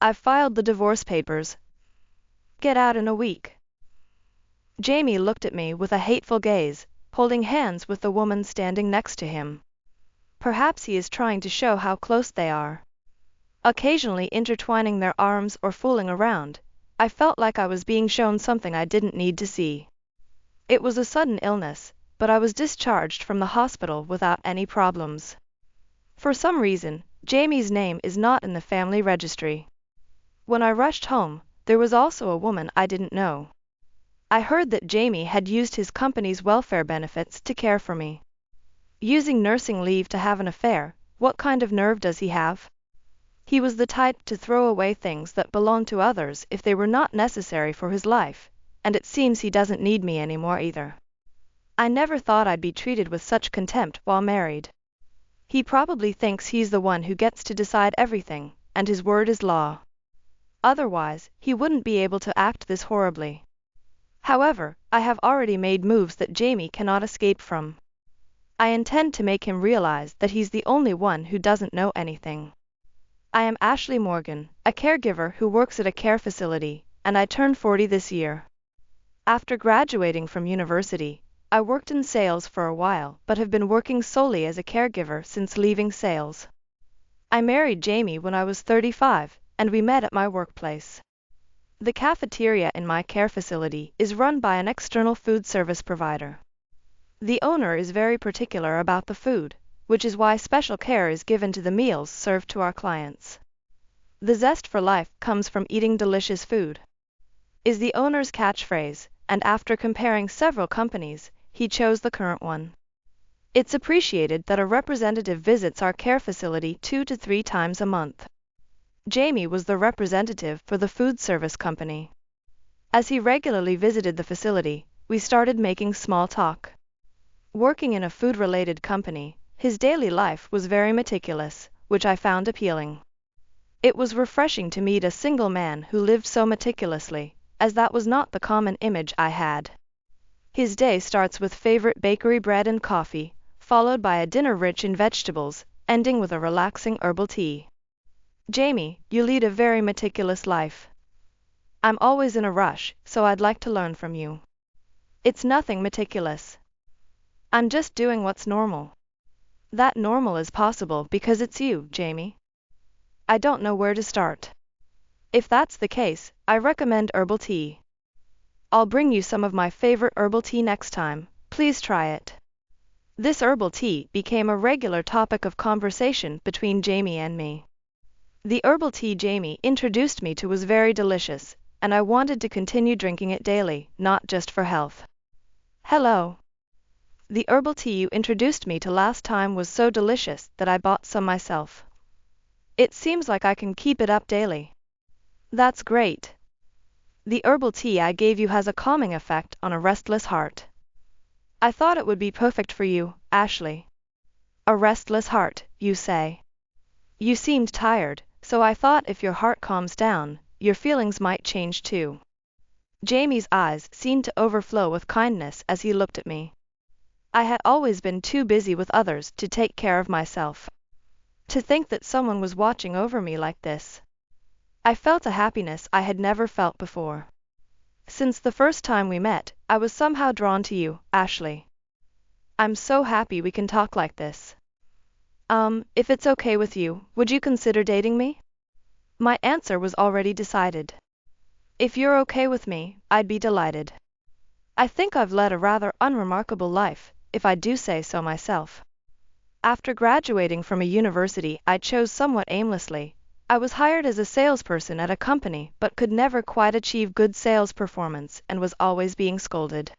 I've filed the divorce papers. Get out in a week. Jamie looked at me with a hateful gaze, holding hands with the woman standing next to him. Perhaps he is trying to show how close they are. Occasionally intertwining their arms or fooling around, I felt like I was being shown something I didn't need to see. It was a sudden illness, but I was discharged from the hospital without any problems. For some reason, Jamie's name is not in the family registry. When I rushed home, there was also a woman I didn't know. I heard that Jamie had used his company's welfare benefits to care for me. Using nursing leave to have an affair, what kind of nerve does he have? He was the type to throw away things that belonged to others if they were not necessary for his life, and it seems he doesn't need me anymore either. I never thought I'd be treated with such contempt while married. He probably thinks he's the one who gets to decide everything, and his word is law. Otherwise, he wouldn't be able to act this horribly. However, I have already made moves that Jamie cannot escape from. I intend to make him realize that he's the only one who doesn't know anything. I am Ashley Morgan, a caregiver who works at a care facility, and I turned 40 this year. After graduating from university, I worked in sales for a while but have been working solely as a caregiver since leaving sales. I married Jamie when I was 35, and we met at my workplace. The cafeteria in my care facility is run by an external food service provider. The owner is very particular about the food, which is why special care is given to the meals served to our clients. The zest for life comes from eating delicious food, is the owner's catchphrase, and after comparing several companies, he chose the current one. It's appreciated that a representative visits our care facility 2 to 3 times a month. Jamie was the representative for the food service company. As he regularly visited the facility, we started making small talk. Working in a food-related company, his daily life was very meticulous, which I found appealing. It was refreshing to meet a single man who lived so meticulously, as that was not the common image I had. His day starts with favorite bakery bread and coffee, followed by a dinner rich in vegetables, ending with a relaxing herbal tea. Jamie, you lead a very meticulous life. I'm always in a rush, so I'd like to learn from you. It's nothing meticulous. I'm just doing what's normal. That normal is possible because it's you, Jamie. I don't know where to start. If that's the case, I recommend herbal tea. I'll bring you some of my favorite herbal tea next time, please try it. This herbal tea became a regular topic of conversation between Jamie and me. The herbal tea Jamie introduced me to was very delicious, and I wanted to continue drinking it daily, not just for health. Hello. The herbal tea you introduced me to last time was so delicious that I bought some myself. It seems like I can keep it up daily. That's great. The herbal tea I gave you has a calming effect on a restless heart. I thought it would be perfect for you, Ashley. A restless heart, you say? You seemed tired, so I thought if your heart calms down, your feelings might change too. Jamie's eyes seemed to overflow with kindness as he looked at me. I had always been too busy with others to take care of myself. To think that someone was watching over me like this. I felt a happiness I had never felt before. Since the first time we met, I was somehow drawn to you, Ashley. I'm so happy we can talk like this. If it's okay with you, would you consider dating me? My answer was already decided. If you're okay with me, I'd be delighted. I think I've led a rather unremarkable life, if I do say so myself. After graduating from a university I chose somewhat aimlessly, I was hired as a salesperson at a company but could never quite achieve good sales performance and was always being scolded.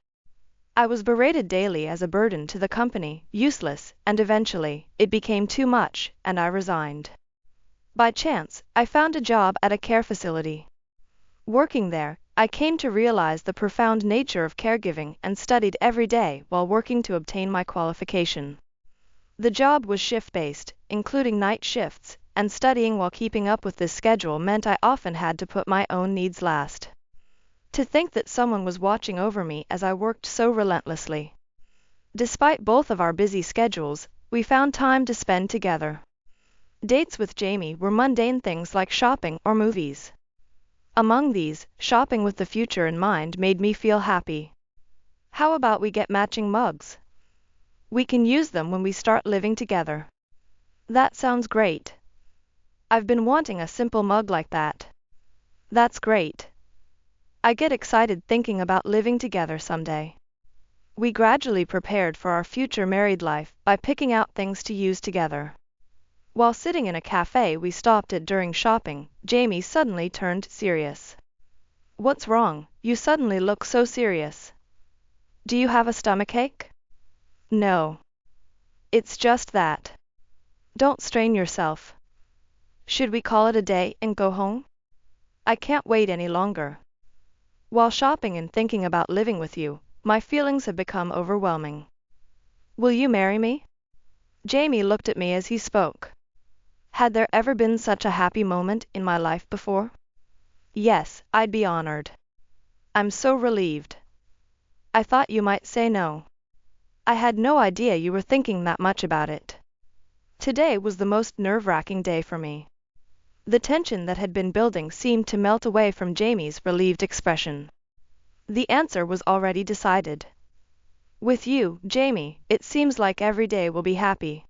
I was berated daily as a burden to the company, useless, and eventually, it became too much, and I resigned. By chance, I found a job at a care facility. Working there, I came to realize the profound nature of caregiving and studied every day while working to obtain my qualification. The job was shift-based, including night shifts, and studying while keeping up with this schedule meant I often had to put my own needs last. To think that someone was watching over me as I worked so relentlessly. Despite both of our busy schedules, we found time to spend together. Dates with Jamie were mundane things like shopping or movies. Among these, shopping with the future in mind made me feel happy. How about we get matching mugs? We can use them when we start living together. That sounds great. I've been wanting a simple mug like that. That's great. I get excited thinking about living together someday. We gradually prepared for our future married life by picking out things to use together. While sitting in a cafe we stopped at during shopping, Jamie suddenly turned serious. What's wrong? You suddenly look so serious. Do you have a stomachache? No. It's just that. Don't strain yourself. Should we call it a day and go home? I can't wait any longer. While shopping and thinking about living with you, my feelings have become overwhelming. Will you marry me? Jamie looked at me as he spoke. Had there ever been such a happy moment in my life before? Yes, I'd be honored. I'm so relieved. I thought you might say no. I had no idea you were thinking that much about it. Today was the most nerve-wracking day for me. The tension that had been building seemed to melt away from Jamie's relieved expression. The answer was already decided. With you, Jamie, it seems like every day will be happy.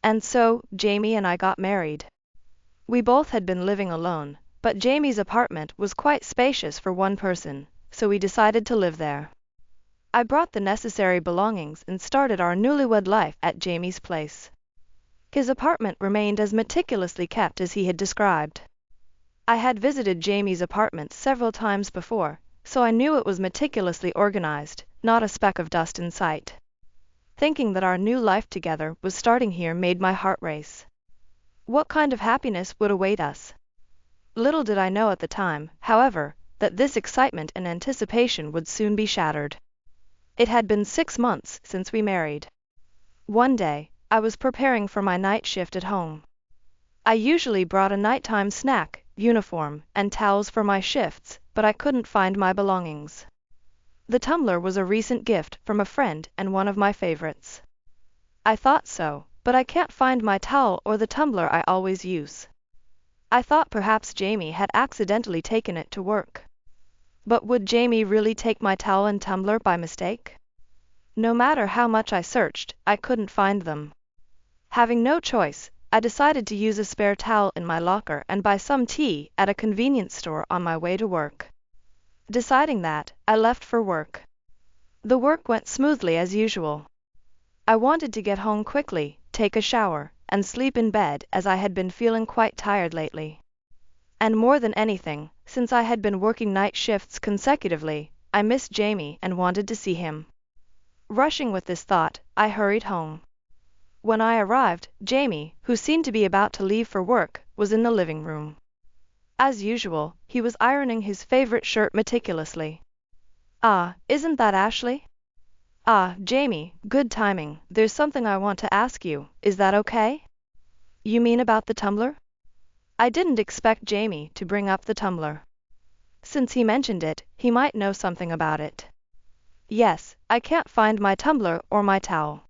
And so, Jamie and I got married. We both had been living alone, but Jamie's apartment was quite spacious for one person, so we decided to live there. I brought the necessary belongings and started our newlywed life at Jamie's place. His apartment remained as meticulously kept as he had described. I had visited Jamie's apartment several times before, so I knew it was meticulously organized, not a speck of dust in sight. Thinking that our new life together was starting here made my heart race. What kind of happiness would await us? Little did I know at the time, however, that this excitement and anticipation would soon be shattered. It had been 6 months since we married. One day, I was preparing for my night shift at home. I usually brought a nighttime snack, uniform, and towels for my shifts, but I couldn't find my belongings. The tumbler was a recent gift from a friend and one of my favorites. I thought so, but I can't find my towel or the tumbler I always use. I thought perhaps Jamie had accidentally taken it to work. But would Jamie really take my towel and tumbler by mistake? No matter how much I searched, I couldn't find them. Having no choice, I decided to use a spare towel in my locker and buy some tea at a convenience store on my way to work. Deciding that, I left for work. The work went smoothly as usual. I wanted to get home quickly, take a shower, and sleep in bed as I had been feeling quite tired lately. And more than anything, since I had been working night shifts consecutively, I missed Jamie and wanted to see him. Rushing with this thought, I hurried home. When I arrived, Jamie, who seemed to be about to leave for work, was in the living room. As usual, he was ironing his favorite shirt meticulously. Ah, isn't that Ashley? Ah, Jamie, good timing. There's something I want to ask you. Is that okay? You mean about the tumbler? I didn't expect Jamie to bring up the tumbler. Since he mentioned it, he might know something about it. Yes, I can't find my tumbler or my towel.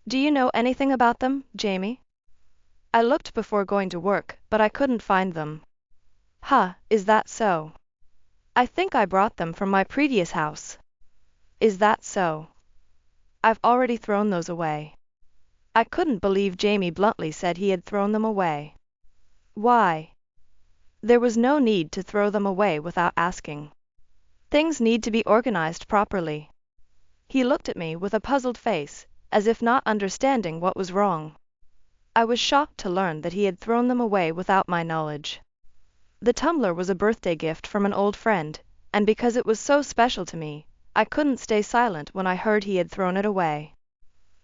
Do you know anything about them, Jamie? I looked before going to work, but I couldn't find them. Huh, is that so? I think I brought them from my previous house. Is that so? I've already thrown those away. I couldn't believe Jamie bluntly said he had thrown them away. Why? There was no need to throw them away without asking. Things need to be organized properly. He looked at me with a puzzled face, as if not understanding what was wrong. I was shocked to learn that he had thrown them away without my knowledge. The tumbler was a birthday gift from an old friend, and because it was so special to me, I couldn't stay silent when I heard he had thrown it away.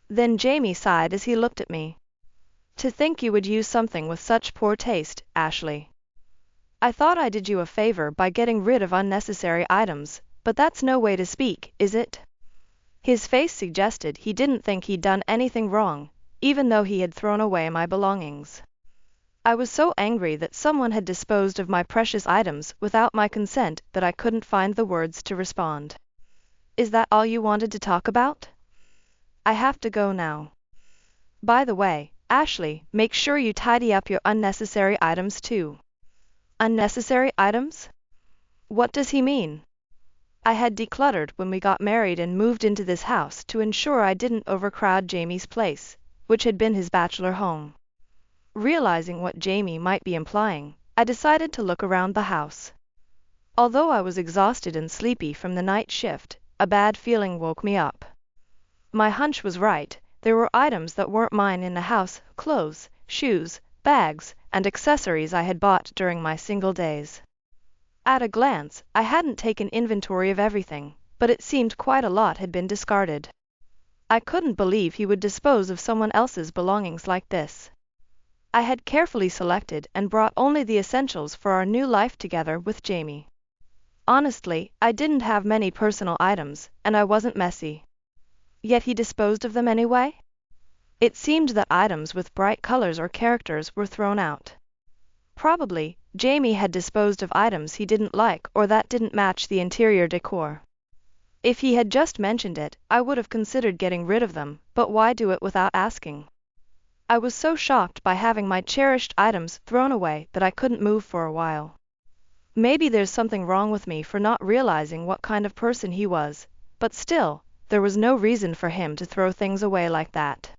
Then Jamie sighed as he looked at me. To think you would use something with such poor taste, Ashley. I thought I did you a favor by getting rid of unnecessary items, but that's no way to speak, is it? His face suggested he didn't think he'd done anything wrong, even though he had thrown away my belongings. I was so angry that someone had disposed of my precious items without my consent that I couldn't find the words to respond. Is that all you wanted to talk about? I have to go now. By the way, Ashley, make sure you tidy up your unnecessary items too. Unnecessary items? What does he mean? I had decluttered when we got married and moved into this house to ensure I didn't overcrowd Jamie's place, which had been his bachelor home. Realizing what Jamie might be implying, I decided to look around the house. Although I was exhausted and sleepy from the night shift, a bad feeling woke me up. My hunch was right. There were items that weren't mine in the house: clothes, shoes, bags, and accessories I had bought during my single days. At a glance, I hadn't taken inventory of everything, but it seemed quite a lot had been discarded. I couldn't believe he would dispose of someone else's belongings like this. I had carefully selected and brought only the essentials for our new life together with Jamie. Honestly, I didn't have many personal items, and I wasn't messy. Yet he disposed of them anyway? It seemed that items with bright colors or characters were thrown out. Probably, Jamie had disposed of items he didn't like or that didn't match the interior decor. If he had just mentioned it, I would have considered getting rid of them, but why do it without asking? I was so shocked by having my cherished items thrown away that I couldn't move for a while. Maybe there's something wrong with me for not realizing what kind of person he was, but still, there was no reason for him to throw things away like that.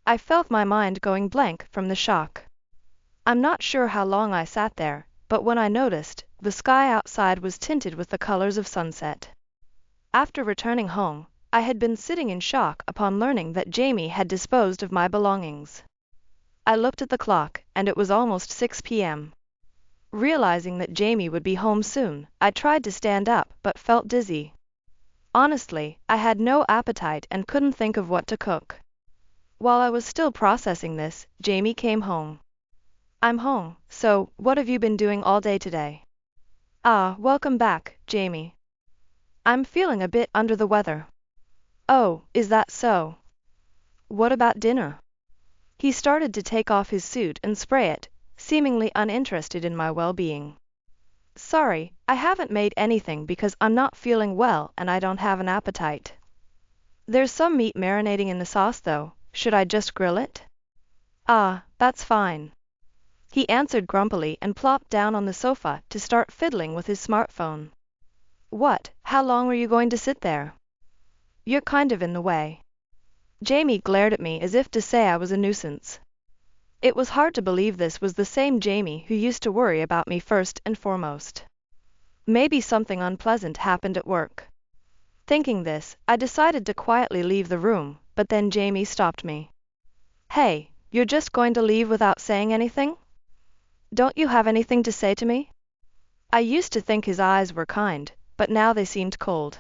I felt my mind going blank from the shock. I'm not sure how long I sat there, but when I noticed, the sky outside was tinted with the colors of sunset. After returning home, I had been sitting in shock upon learning that Jamie had disposed of my belongings. I looked at the clock, and it was almost 6 p.m. Realizing that Jamie would be home soon, I tried to stand up but felt dizzy. Honestly, I had no appetite and couldn't think of what to cook. While I was still processing this, Jamie came home. I'm home, so what have you been doing all day today? Ah, welcome back, Jamie. I'm feeling a bit under the weather. Oh, is that so? What about dinner? He started to take off his suit and spray it, seemingly uninterested in my well-being. Sorry, I haven't made anything because I'm not feeling well and I don't have an appetite. There's some meat marinating in the sauce though. Should I just grill it? Ah, that's fine. He answered grumpily and plopped down on the sofa to start fiddling with his smartphone. What? How long were you going to sit there? You're kind of in the way. Jamie glared at me as if to say I was a nuisance. It was hard to believe this was the same Jamie who used to worry about me first and foremost. Maybe something unpleasant happened at work. Thinking this, I decided to quietly leave the room, but then Jamie stopped me. Hey, you're just going to leave without saying anything? Don't you have anything to say to me? I used to think his eyes were kind, but now they seemed cold.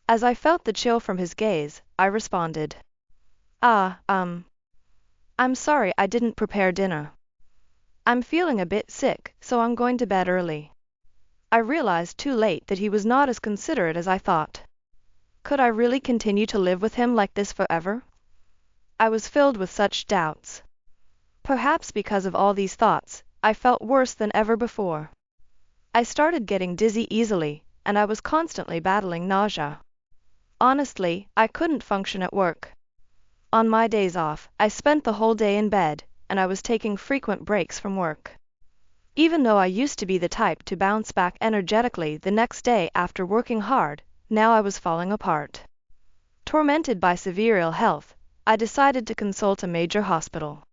As I felt the chill from his gaze, I responded. I'm sorry I didn't prepare dinner. I'm feeling a bit sick, so I'm going to bed early. I realized too late that he was not as considerate as I thought. Could I really continue to live with him like this forever? I was filled with such doubts. Perhaps because of all these thoughts, I felt worse than ever before. I started getting dizzy easily, and I was constantly battling nausea. Honestly, I couldn't function at work. On my days off, I spent the whole day in bed, and I was taking frequent breaks from work. Even though I used to be the type to bounce back energetically the next day after working hard, now I was falling apart. Tormented by severe ill health, I decided to consult a major hospital.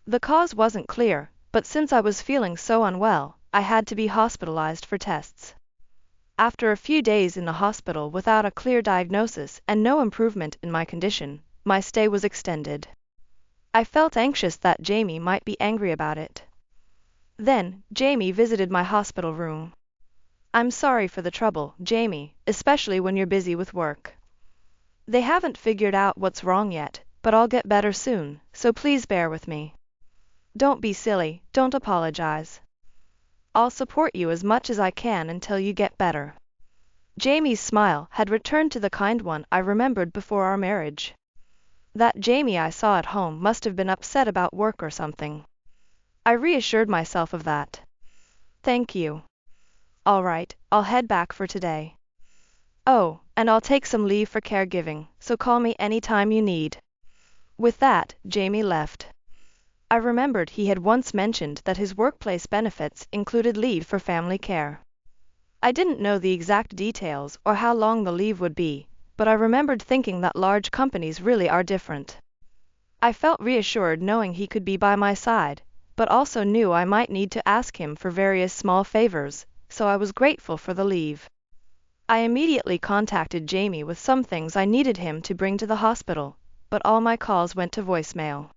The cause wasn't clear, but since I was feeling so unwell, I had to be hospitalized for tests. After a few days in the hospital without a clear diagnosis and no improvement in my condition, my stay was extended. I felt anxious that Jamie might be angry about it. Then, Jamie visited my hospital room. I'm sorry for the trouble, Jamie, especially when you're busy with work. They haven't figured out what's wrong yet, but I'll get better soon, so please bear with me. Don't be silly, don't apologize. I'll support you as much as I can until you get better. Jamie's smile had returned to the kind one I remembered before our marriage. That Jamie I saw at home must have been upset about work or something. I reassured myself of that. Thank you. All right, I'll head back for today. Oh, and I'll take some leave for caregiving, so call me anytime you need. With that, Jamie left. I remembered he had once mentioned that his workplace benefits included leave for family care. I didn't know the exact details or how long the leave would be, but I remembered thinking that large companies really are different. I felt reassured knowing he could be by my side, but also knew I might need to ask him for various small favors, so I was grateful for the leave. I immediately contacted Jamie with some things I needed him to bring to the hospital, but all my calls went to voicemail.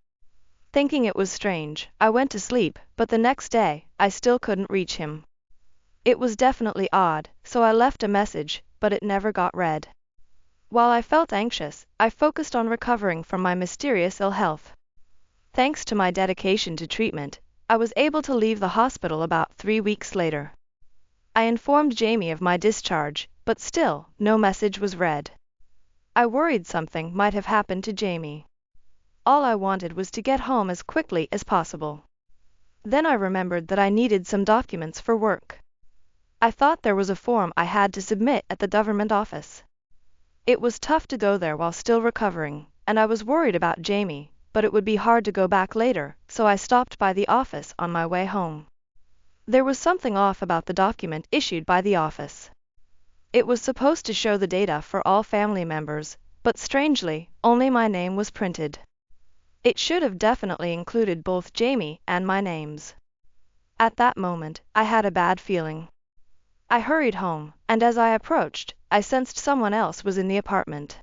Thinking it was strange, I went to sleep, but the next day, I still couldn't reach him. It was definitely odd, so I left a message, but it never got read. While I felt anxious, I focused on recovering from my mysterious ill health. Thanks to my dedication to treatment, I was able to leave the hospital about 3 weeks later. I informed Jamie of my discharge, but still, no message was read. I worried something might have happened to Jamie. All I wanted was to get home as quickly as possible. Then I remembered that I needed some documents for work. I thought there was a form I had to submit at the government office. It was tough to go there while still recovering, and I was worried about Jamie, but it would be hard to go back later, so I stopped by the office on my way home. There was something off about the document issued by the office. It was supposed to show the data for all family members, but strangely, only my name was printed. It should have definitely included both Jamie and my names. At that moment, I had a bad feeling. I hurried home, and as I approached, I sensed someone else was in the apartment.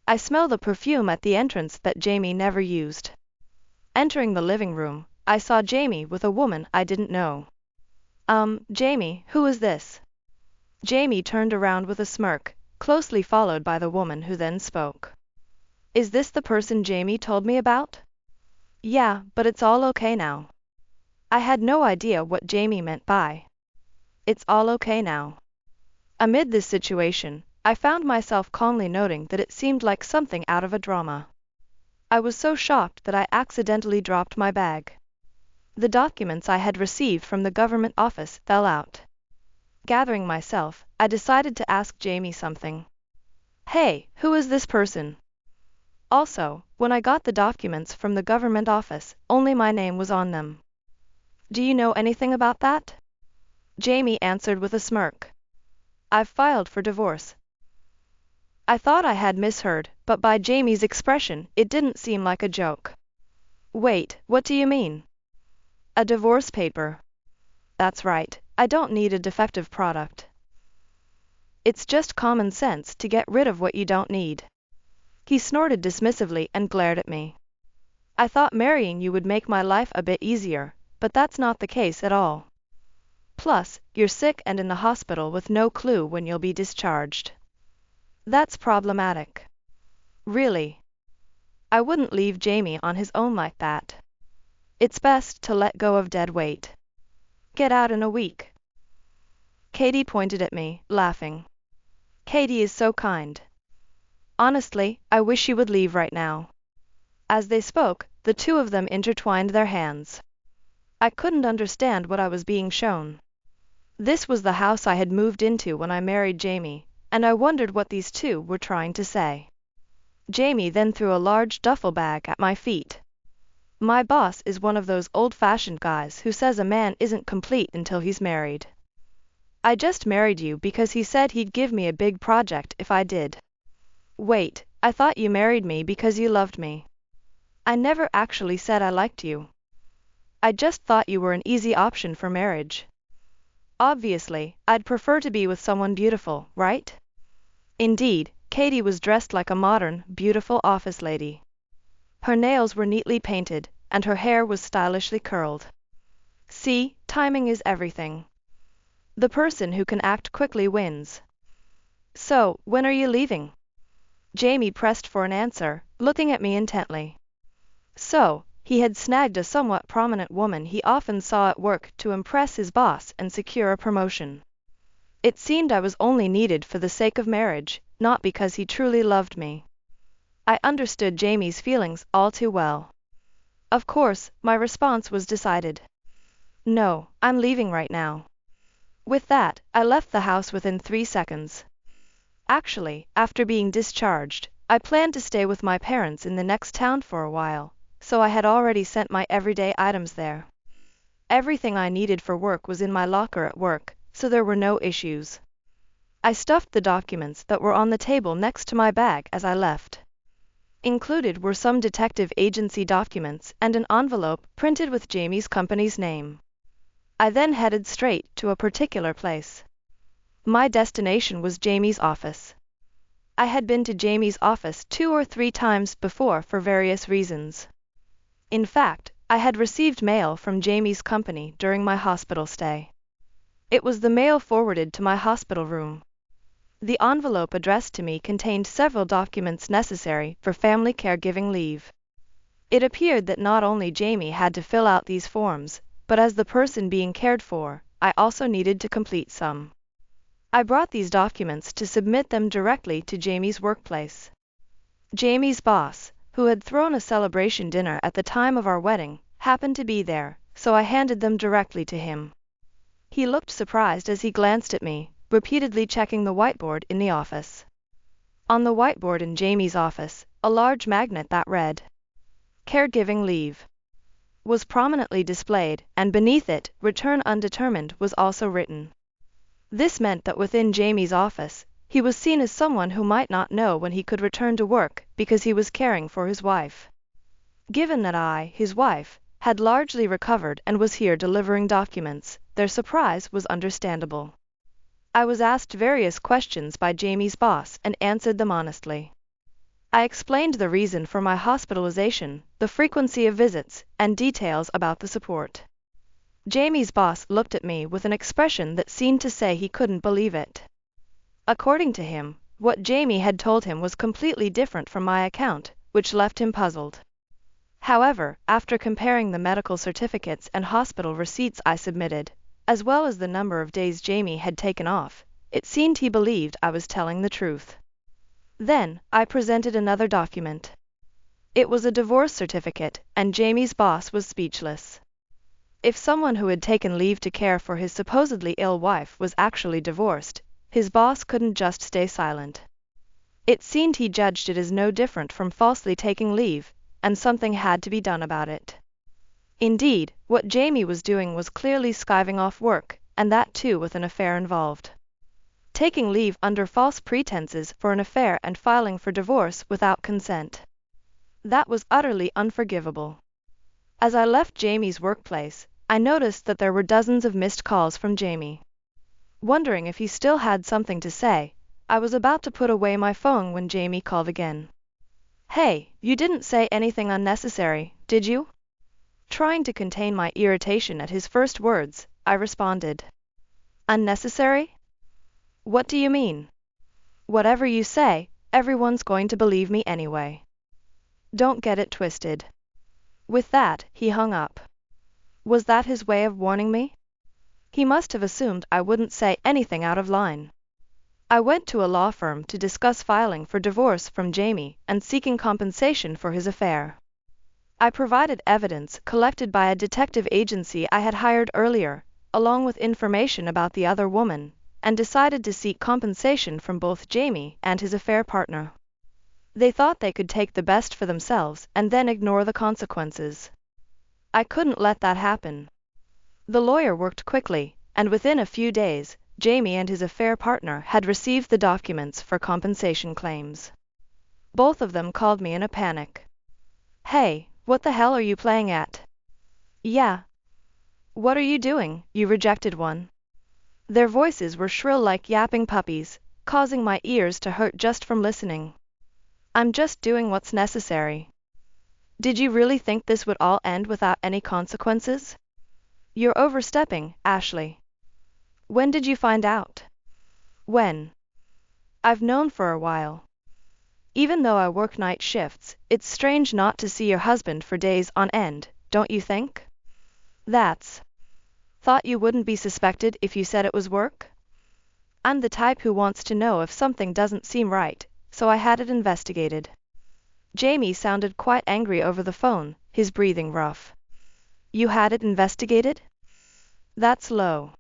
I smelled the perfume at the entrance that Jamie never used. Entering the living room, I saw Jamie with a woman I didn't know. Jamie, who is this? Jamie turned around with a smirk, closely followed by the woman who then spoke. Is this the person Jamie told me about? Yeah, but it's all okay now. I had no idea what Jamie meant by it's all okay now. Amid this situation, I found myself calmly noting that it seemed like something out of a drama. I was so shocked that I accidentally dropped my bag. The documents I had received from the government office fell out. Gathering myself, I decided to ask Jamie something. Hey, who is this person? Also, when I got the documents from the government office, only my name was on them. Do you know anything about that? Jamie answered with a smirk. I've filed for divorce. I thought I had misheard, but by Jamie's expression, it didn't seem like a joke. Wait, what do you mean? A divorce paper. That's right, I don't need a defective product. It's just common sense to get rid of what you don't need. He snorted dismissively and glared at me. I thought marrying you would make my life a bit easier, but that's not the case at all. Plus, you're sick and in the hospital with no clue when you'll be discharged. That's problematic. Really. I wouldn't leave Jamie on his own like that. It's best to let go of dead weight. Get out in a week. Katie pointed at me, laughing. Katie is so kind. Honestly, I wish you would leave right now. As they spoke, the two of them intertwined their hands. I couldn't understand what I was being shown. This was the house I had moved into when I married Jamie, and I wondered what these two were trying to say. Jamie then threw a large duffel bag at my feet. My boss is one of those old-fashioned guys who says a man isn't complete until he's married. I just married you because he said he'd give me a big project if I did. Wait, I thought you married me because you loved me. I never actually said I liked you. I just thought you were an easy option for marriage. Obviously, I'd prefer to be with someone beautiful, right? Indeed, Katie was dressed like a modern, beautiful office lady. Her nails were neatly painted, and her hair was stylishly curled. See, timing is everything. The person who can act quickly wins. So, when are you leaving? Jamie pressed for an answer, looking at me intently. So, he had snagged a somewhat prominent woman he often saw at work to impress his boss and secure a promotion. It seemed I was only needed for the sake of marriage, not because he truly loved me. I understood Jamie's feelings all too well. Of course, my response was decided. No, I'm leaving right now. With that, I left the house within 3 seconds. Actually, after being discharged, I planned to stay with my parents in the next town for a while, so I had already sent my everyday items there. Everything I needed for work was in my locker at work, so there were no issues. I stuffed the documents that were on the table next to my bag as I left. Included were some detective agency documents and an envelope printed with Jamie's company's name. I then headed straight to a particular place. My destination was Jamie's office. I had been to Jamie's office 2 or 3 times before for various reasons. In fact, I had received mail from Jamie's company during my hospital stay. It was the mail forwarded to my hospital room. The envelope addressed to me contained several documents necessary for family caregiving leave. It appeared that not only Jamie had to fill out these forms, but as the person being cared for, I also needed to complete some. I brought these documents to submit them directly to Jamie's workplace. Jamie's boss, who had thrown a celebration dinner at the time of our wedding, happened to be there, so I handed them directly to him. He looked surprised as he glanced at me, repeatedly checking the whiteboard in the office. On the whiteboard in Jamie's office, a large magnet that read, "Caregiving leave," was prominently displayed, and beneath it, "Return undetermined," was also written. This meant that within Jamie's office, he was seen as someone who might not know when he could return to work because he was caring for his wife. Given that I, his wife, had largely recovered and was here delivering documents, their surprise was understandable. I was asked various questions by Jamie's boss and answered them honestly. I explained the reason for my hospitalization, the frequency of visits, and details about the support. Jamie's boss looked at me with an expression that seemed to say he couldn't believe it. According to him, what Jamie had told him was completely different from my account, which left him puzzled. However, after comparing the medical certificates and hospital receipts I submitted, as well as the number of days Jamie had taken off, it seemed he believed I was telling the truth. Then, I presented another document. It was a divorce certificate, and Jamie's boss was speechless. If someone who had taken leave to care for his supposedly ill wife was actually divorced, his boss couldn't just stay silent. It seemed he judged it as no different from falsely taking leave, and something had to be done about it. Indeed, what Jamie was doing was clearly skiving off work, and that too with an affair involved. Taking leave under false pretenses for an affair and filing for divorce without consent. That was utterly unforgivable. As I left Jamie's workplace, I noticed that there were dozens of missed calls from Jamie. Wondering if he still had something to say, I was about to put away my phone when Jamie called again. "Hey, you didn't say anything unnecessary, did you?" Trying to contain my irritation at his first words, I responded. "Unnecessary? What do you mean?" "Whatever you say, everyone's going to believe me anyway. Don't get it twisted." With that, he hung up. Was that his way of warning me? He must have assumed I wouldn't say anything out of line. I went to a law firm to discuss filing for divorce from Jamie and seeking compensation for his affair. I provided evidence collected by a detective agency I had hired earlier, along with information about the other woman, and decided to seek compensation from both Jamie and his affair partner. They thought they could take the best for themselves and then ignore the consequences. I couldn't let that happen. The lawyer worked quickly, and within a few days, Jamie and his affair partner had received the documents for compensation claims. Both of them called me in a panic. "Hey, what the hell are you playing at?" "Yeah. What are you doing, you rejected one?" Their voices were shrill like yapping puppies, causing my ears to hurt just from listening. "I'm just doing what's necessary." "Did you really think this would all end without any consequences?" "You're overstepping, Ashley." "When did you find out?" "When?" "I've known for a while. Even though I work night shifts, it's strange not to see your husband for days on end, don't you think?" "That's..." "Thought you wouldn't be suspected if you said it was work?" "I'm the type who wants to know if something doesn't seem right, so I had it investigated." Jamie sounded quite angry over the phone, his breathing rough. "You had it investigated? That's low.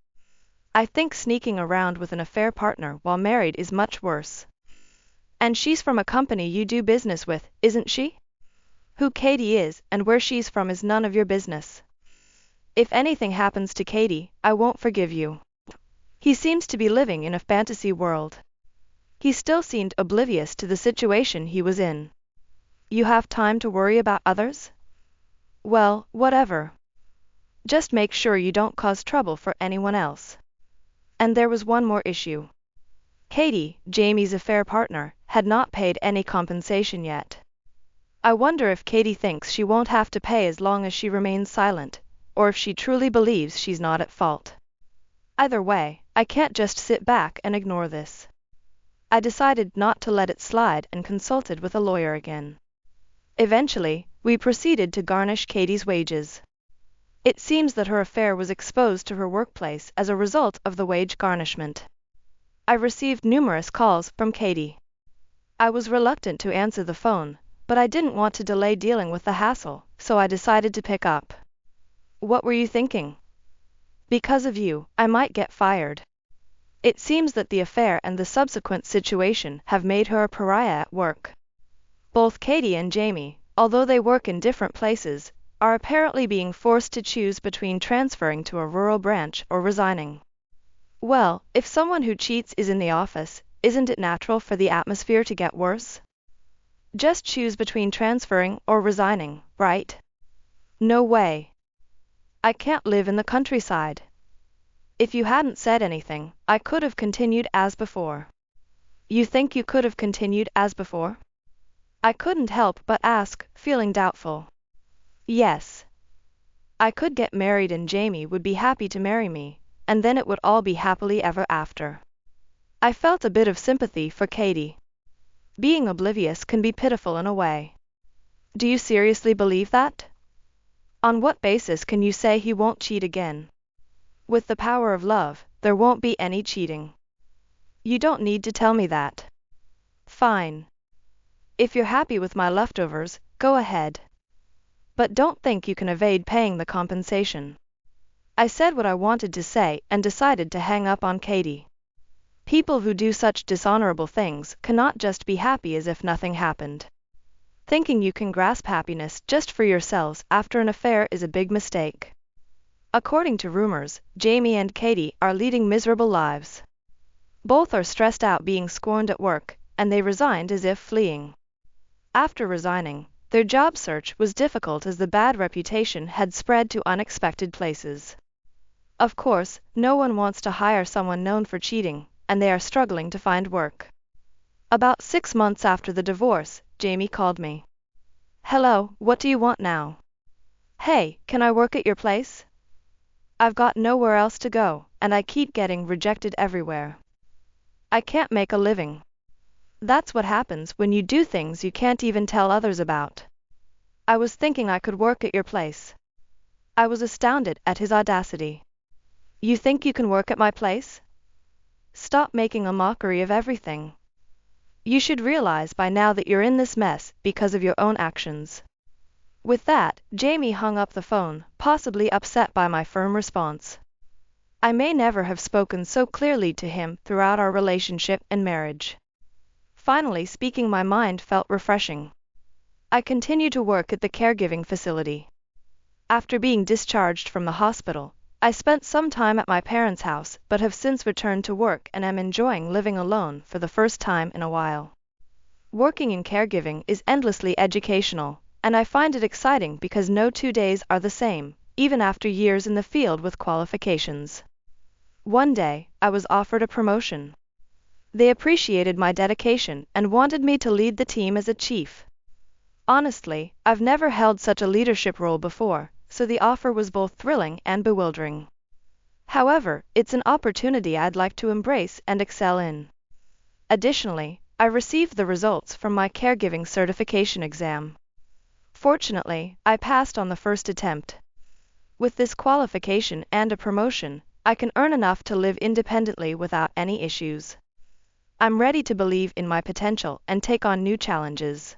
I think sneaking around with an affair partner while married is much worse." "And she's from a company you do business with, isn't she?" Who Katie is and where she's from is none of your business. If anything happens to Katie, I won't forgive you. He seems to be living in a fantasy world. He still seemed oblivious to the situation he was in. You have time to worry about others? Well, whatever. Just make sure you don't cause trouble for anyone else. And there was one more issue. Katie, Jamie's affair partner, had not paid any compensation yet. I wonder if Katie thinks she won't have to pay as long as she remains silent, or if she truly believes she's not at fault. Either way, I can't just sit back and ignore this. I decided not to let it slide and consulted with a lawyer again. Eventually, we proceeded to garnish Katie's wages. It seems that her affair was exposed to her workplace as a result of the wage garnishment. I received numerous calls from Katie. I was reluctant to answer the phone, but I didn't want to delay dealing with the hassle, so I decided to pick up. What were you thinking? Because of you, I might get fired. It seems that the affair and the subsequent situation have made her a pariah at work. Both Katie and Jamie, although they work in different places, are apparently being forced to choose between transferring to a rural branch or resigning. Well, if someone who cheats is in the office, isn't it natural for the atmosphere to get worse? Just choose between transferring or resigning, right? No way. I can't live in the countryside. If you hadn't said anything, I could have continued as before. You think you could have continued as before? I couldn't help but ask, feeling doubtful. Yes. I could get married and Jamie would be happy to marry me, and then it would all be happily ever after. I felt a bit of sympathy for Katie. Being oblivious can be pitiful in a way. Do you seriously believe that? On what basis can you say he won't cheat again? With the power of love, there won't be any cheating. You don't need to tell me that. Fine. If you're happy with my leftovers, go ahead. But don't think you can evade paying the compensation. I said what I wanted to say and decided to hang up on Katie. People who do such dishonorable things cannot just be happy as if nothing happened. Thinking you can grasp happiness just for yourselves after an affair is a big mistake. According to rumors, Jamie and Katie are leading miserable lives. Both are stressed out being scorned at work, and they resigned as if fleeing. After resigning, their job search was difficult as the bad reputation had spread to unexpected places. Of course, no one wants to hire someone known for cheating, and they are struggling to find work. About 6 months after the divorce, Jamie called me. Hello, what do you want now? Hey, can I work at your place? I've got nowhere else to go, and I keep getting rejected everywhere. I can't make a living. That's what happens when you do things you can't even tell others about. I was thinking I could work at your place. I was astounded at his audacity. You think you can work at my place? Stop making a mockery of everything. You should realize by now that you're in this mess because of your own actions. With that, Jamie hung up the phone, possibly upset by my firm response. I may never have spoken so clearly to him throughout our relationship and marriage. Finally, speaking my mind felt refreshing. I continued to work at the caregiving facility. After being discharged from the hospital, I spent some time at my parents' house but have since returned to work and am enjoying living alone for the first time in a while. Working in caregiving is endlessly educational, and I find it exciting because no 2 days are the same, even after years in the field with qualifications. One day, I was offered a promotion. They appreciated my dedication and wanted me to lead the team as a chief. Honestly, I've never held such a leadership role before, so the offer was both thrilling and bewildering. However, it's an opportunity I'd like to embrace and excel in. Additionally, I received the results from my caregiving certification exam. Fortunately, I passed on the first attempt. With this qualification and a promotion, I can earn enough to live independently without any issues. I'm ready to believe in my potential and take on new challenges.